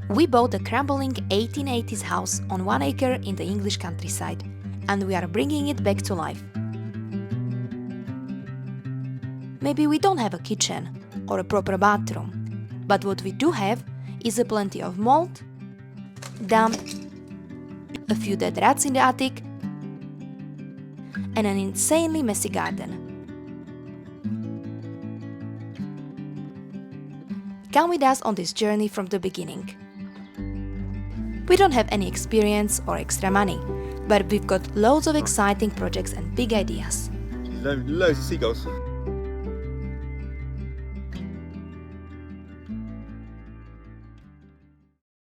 We bought a crumbling 1880s house on 1 acre in the English countryside, and we are bringing it back to life. Maybe we don't have a kitchen or a proper bathroom, but what we do have is a plenty of mold, damp, a few dead rats in the attic, and an insanely messy garden. Come with us on this journey from the beginning. We don't have any experience or extra money, but we've got loads of exciting projects and big ideas. Loads of seagulls.